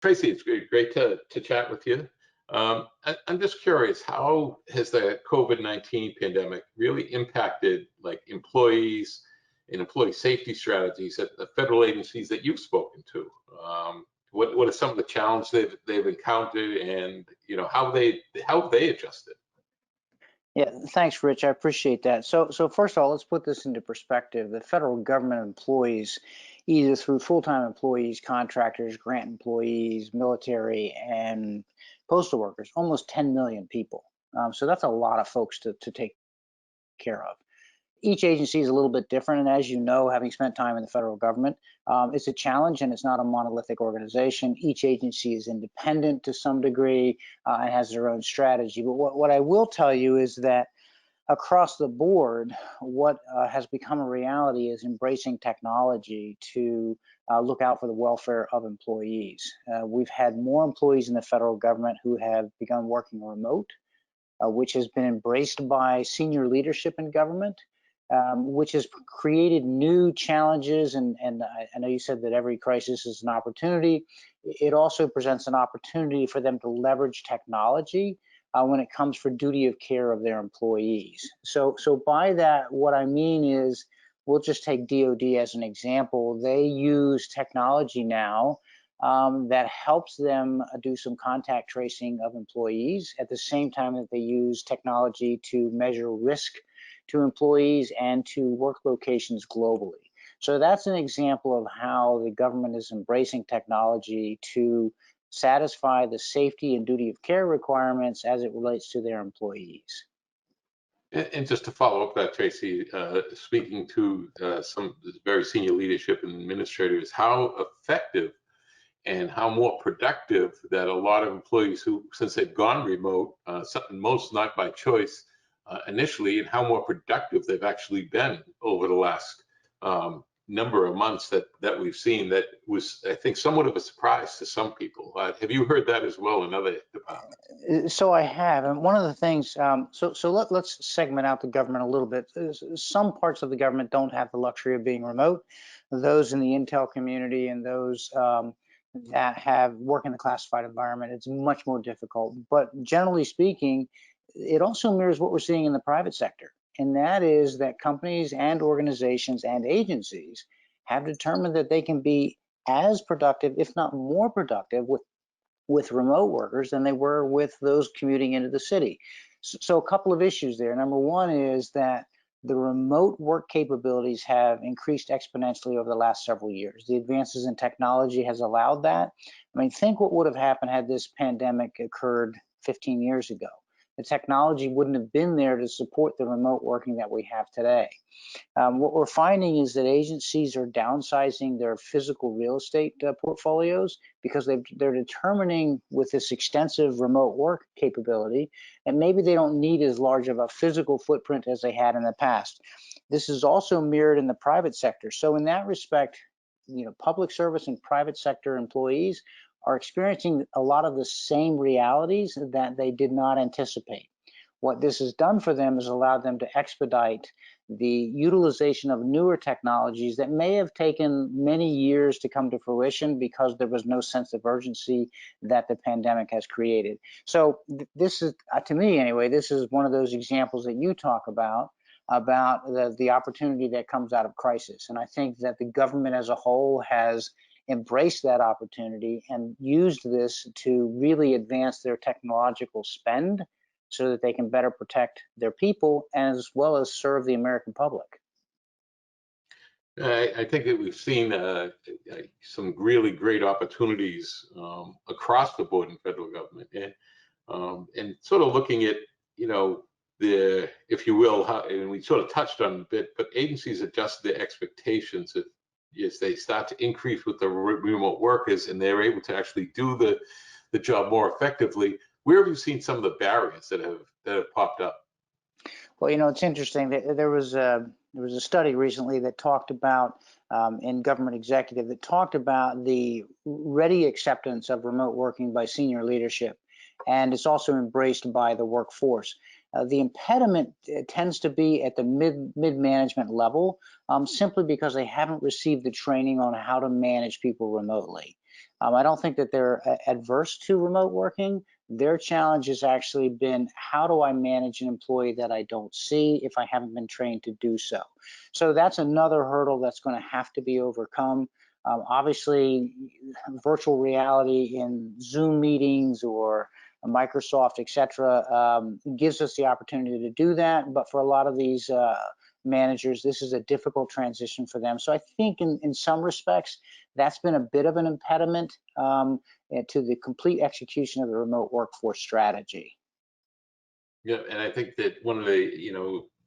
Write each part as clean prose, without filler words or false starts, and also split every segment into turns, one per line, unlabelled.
Tracy, it's great to chat with you. I'm just curious, how has the COVID-19 pandemic really impacted like employees and employee safety strategies at the federal agencies that you've spoken to? What are some of the challenges they've encountered, and how have they adjusted?
Yeah, thanks, Rich. I appreciate that. So first of all, let's put this into perspective. The federal government employees, either through full-time employees, contractors, grant employees, military, and postal workers, almost 10 million people. So that's a lot of folks to take care of. Each agency is a little bit different, and as you know, having spent time in the federal government, it's a challenge, and it's not a monolithic organization. Each agency is independent to some degree and has their own strategy. But what I will tell you is that across the board, what has become a reality is embracing technology to look out for the welfare of employees. We've had more employees in the federal government who have begun working remote, which has been embraced by senior leadership in government. Which has created new challenges, and I know you said that every crisis is an opportunity. It also presents an opportunity for them to leverage technology when it comes for duty of care of their employees. So by that, what I mean is, we'll just take DoD as an example. They use technology now that helps them do some contact tracing of employees at the same time that they use technology to measure risk to employees and to work locations globally. So that's an example of how the government is embracing technology to satisfy the safety and duty of care requirements as it relates to their employees.
And just to follow up that, Tracy, speaking to some very senior leadership and administrators, how effective and how more productive that a lot of employees who, since they've gone remote, most not by choice, initially, and how more productive they've actually been over the last number of months that we've seen. That was, I think, somewhat of a surprise to some people. Have you heard that as well in other departments?
So I have, and one of the things, let's segment out the government a little bit. Some parts of the government don't have the luxury of being remote. Those in the intel community and those that have work in the classified environment, it's much more difficult. But generally speaking, it also mirrors what we're seeing in the private sector, and that is that companies and organizations and agencies have determined that they can be as productive, if not more productive, with remote workers than they were with those commuting into the city. So a couple of issues there. Number one is that the remote work capabilities have increased exponentially over the last several years. The advances in technology has allowed that. I mean, think what would have happened had this pandemic occurred 15 years ago. The technology wouldn't have been there to support the remote working that we have today. What we're finding is that agencies are downsizing their physical real estate portfolios because they're determining with this extensive remote work capability, and maybe they don't need as large of a physical footprint as they had in the past. This is also mirrored in the private sector. So in that respect, public service and private sector employees are experiencing a lot of the same realities that they did not anticipate. What this has done for them is allowed them to expedite the utilization of newer technologies that may have taken many years to come to fruition because there was no sense of urgency that the pandemic has created. So this is, to me anyway, this is one of those examples that you talk about the opportunity that comes out of crisis. And I think that the government as a whole has embraced that opportunity and used this to really advance their technological spend so that they can better protect their people as well as serve the American public.
I think that we've seen some really great opportunities across the board in federal government, and sort of looking at, if you will, and we sort of touched on it a bit, but agencies adjust their expectations as they start to increase with the remote workers, and they're able to actually do the job more effectively. Where have you seen some of the barriers that have popped up?
Well, it's interesting. There was a study recently that talked about, in Government Executive, that talked about the ready acceptance of remote working by senior leadership, and it's also embraced by the workforce. The impediment tends to be at the mid-management level, simply because they haven't received the training on how to manage people remotely. I don't think that they're adverse to remote working. Their challenge has actually been, how do I manage an employee that I don't see if I haven't been trained to do so? So that's another hurdle that's going to have to be overcome. Obviously, virtual reality in Zoom meetings or Microsoft, et cetera, gives us the opportunity to do that. But for a lot of these managers, this is a difficult transition for them. So I think in some respects, that's been a bit of an impediment to the complete execution of the remote workforce strategy.
Yeah, and I think that one of the,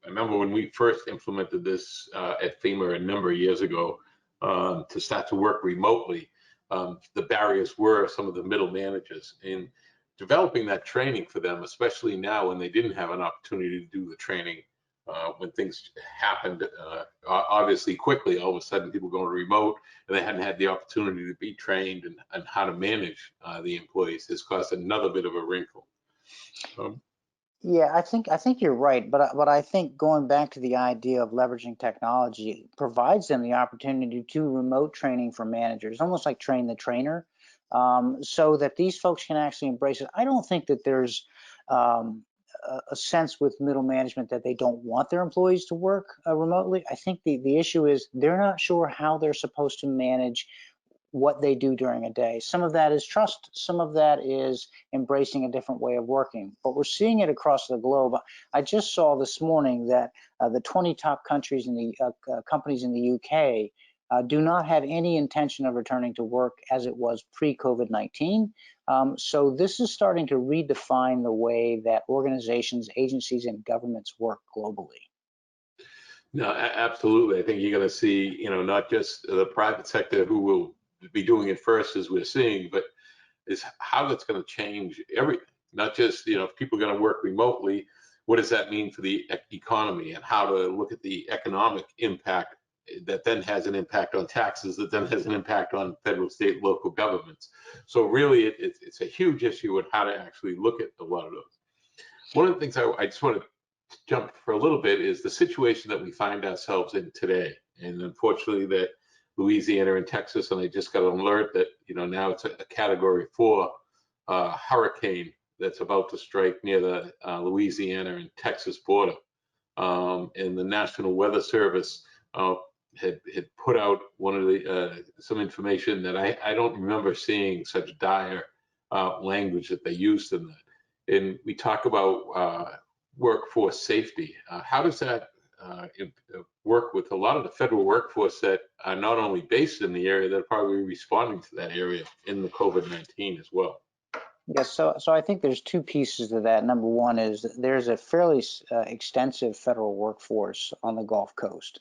I remember when we first implemented this at FEMA a number of years ago to start to work remotely, the barriers were some of the middle managers. And developing that training for them, especially now when they didn't have an opportunity to do the training, when things happened obviously quickly, all of a sudden people going remote and they hadn't had the opportunity to be trained and how to manage the employees, has caused another bit of a wrinkle.
Yeah, I think you're right, but I think going back to the idea of leveraging technology provides them the opportunity to do remote training for managers, almost like train the trainer, so that these folks can actually embrace it. I don't think that there's a sense with middle management that they don't want their employees to work remotely. I think the issue is they're not sure how they're supposed to manage what they do during a day. Some of that is trust, some of that is embracing a different way of working, but we're seeing it across the globe. I just saw this morning that the 20 top countries in the companies in the UK do not have any intention of returning to work as it was pre-COVID-19. So this is starting to redefine the way that organizations, agencies, and governments work globally.
No, absolutely. I think you're going to see, not just the private sector who will be doing it first, as we're seeing, but is how that's going to change everything. Not just, if people are going to work remotely, what does that mean for the economy, and how to look at the economic impact that then has an impact on taxes, that then has an impact on federal, state, local governments. So really, it's a huge issue on how to actually look at a lot of those. One of the things I just want to jump for a little bit is the situation that we find ourselves in today. And unfortunately that Louisiana and Texas, and I just got an alert that, now it's a Category 4 hurricane that's about to strike near the Louisiana and Texas border. And the National Weather Service had put out one of the some information that I don't remember seeing such dire language that they used in that. And we talk about workforce safety. How does that work with a lot of the federal workforce that are not only based in the area, they're probably responding to that area in the COVID-19 as well?
Yes, so I think there's two pieces to that. Number one is there's a fairly extensive federal workforce on the Gulf Coast.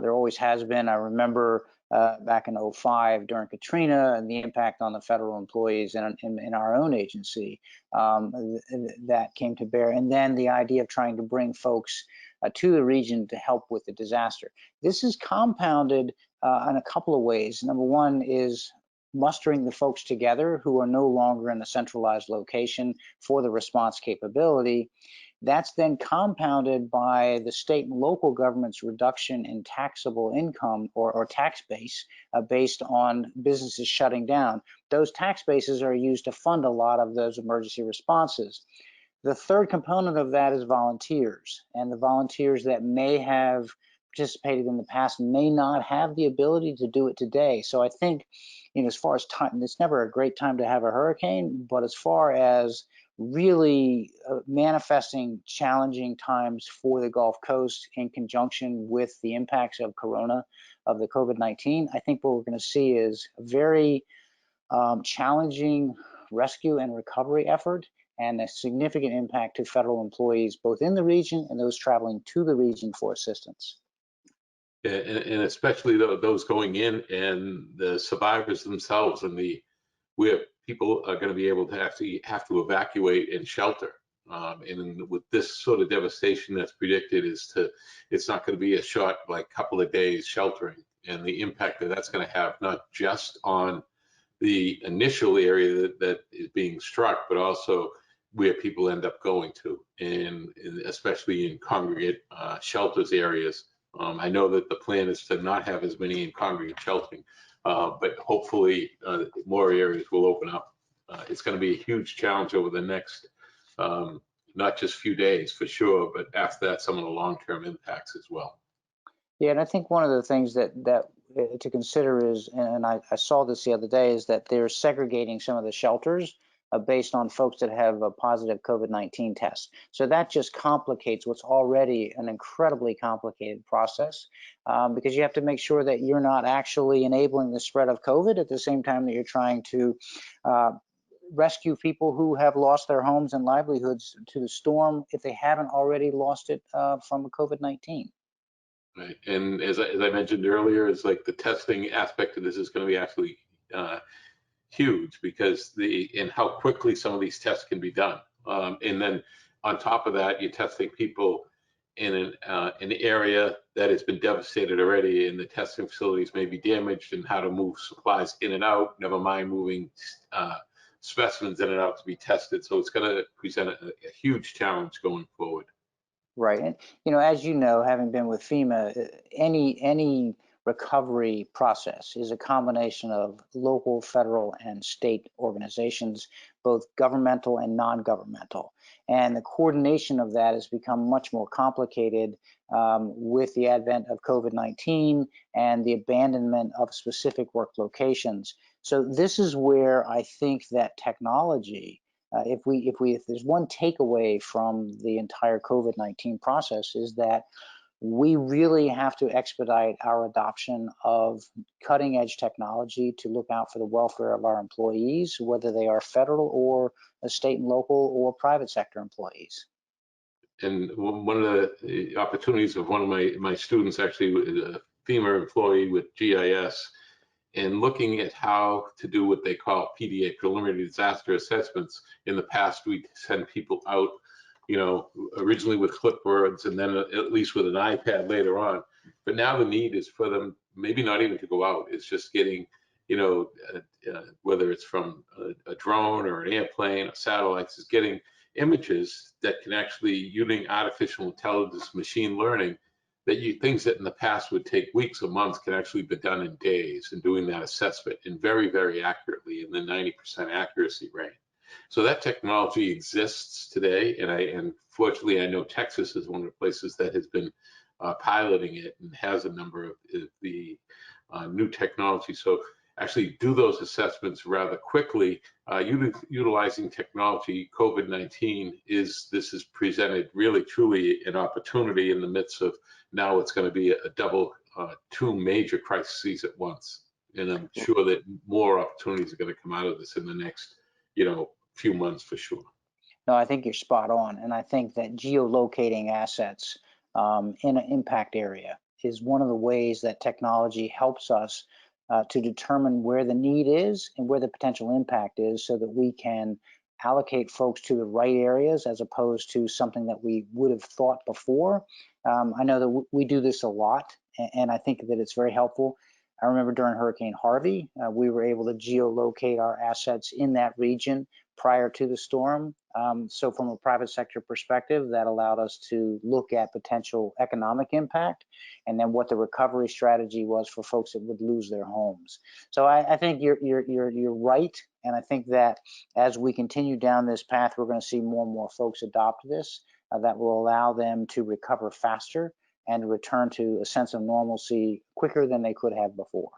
There always has been. I remember back in 2005 during Katrina and the impact on the federal employees in our own agency that came to bear. And then the idea of trying to bring folks to the region to help with the disaster. This is compounded in a couple of ways. Number one is mustering the folks together who are no longer in a centralized location for the response capability. That's then compounded by the state and local government's reduction in taxable income or tax base based on businesses shutting down. Those tax bases are used to fund a lot of those emergency responses. The third component of that is volunteers, and the volunteers that may have participated in the past may not have the ability to do it today. So I think, as far as time, it's never a great time to have a hurricane, but as far as really manifesting challenging times for the Gulf Coast in conjunction with the impacts of the COVID-19, I think what we're going to see is a very challenging rescue and recovery effort and a significant impact to federal employees, both in the region and those traveling to the region for assistance.
And especially those going in and the survivors themselves, and where people are going to be able to actually have to evacuate and shelter. And with this sort of devastation that's predicted, it's not going to be a short couple of days sheltering, and the impact that that's going to have not just on the initial area that is being struck, but also where people end up going to, and especially in congregate shelters areas. I know that the plan is to not have as many in congregate sheltering, but hopefully more areas will open up. It's going to be a huge challenge over the next, not just few days for sure, but after that, some of the long-term impacts as well.
Yeah, and I think one of the things that to consider is, and I saw this the other day, is that they're segregating some of the shelters based on folks that have a positive COVID-19 test. So that just complicates what's already an incredibly complicated process, because you have to make sure that you're not actually enabling the spread of COVID at the same time that you're trying to rescue people who have lost their homes and livelihoods to the storm if they haven't already lost it from COVID-19.
Right, and as I mentioned earlier, it's like the testing aspect of this is going to be actually huge, because in how quickly some of these tests can be done, and then on top of that, you're testing people in an area that has been devastated already, and the testing facilities may be damaged, and how to move supplies in and out. Never mind moving specimens in and out to be tested. So it's going to present a huge challenge going forward.
Right, and as you know, having been with FEMA, any recovery process is a combination of local, federal, and state organizations, both governmental and non-governmental. And the coordination of that has become much more complicated with the advent of COVID-19 and the abandonment of specific work locations. So this is where I think that technology, if there's one takeaway from the entire COVID-19 process, is that we really have to expedite our adoption of cutting edge technology to look out for the welfare of our employees, whether they are federal or state and local or private sector employees.
And one of the opportunities of one of my students, actually a FEMA employee with GIS, and looking at how to do what they call PDA, preliminary disaster assessments. In the past, we send people out, originally with clipboards, and then at least with an iPad later on. But now the need is for them maybe not even to go out. It's just getting, whether it's from a drone or an airplane or satellites, is getting images that can actually, using artificial intelligence, machine learning, things that in the past would take weeks or months can actually be done in days, and doing that assessment and very, very accurately in the 90% accuracy range. So that technology exists today, and fortunately, I know Texas is one of the places that has been piloting it and has a number of the new technology. So actually do those assessments rather quickly, utilizing technology. COVID-19 is presented really truly an opportunity in the midst of, now it's going to be a double, two major crises at once. And I'm sure that more opportunities are going to come out of this in the next, few months for sure.
No, I think you're spot on. And I think that geolocating assets in an impact area is one of the ways that technology helps us to determine where the need is and where the potential impact is, so that we can allocate folks to the right areas as opposed to something that we would have thought before. I know that we do this a lot, and I think that it's very helpful. I remember during Hurricane Harvey, we were able to geolocate our assets in that region prior to the storm. So from a private sector perspective, that allowed us to look at potential economic impact, and then what the recovery strategy was for folks that would lose their homes. So I think you're right, and I think that as we continue down this path, we're going to see more and more folks adopt this. That will allow them to recover faster and return to a sense of normalcy quicker than they could have before.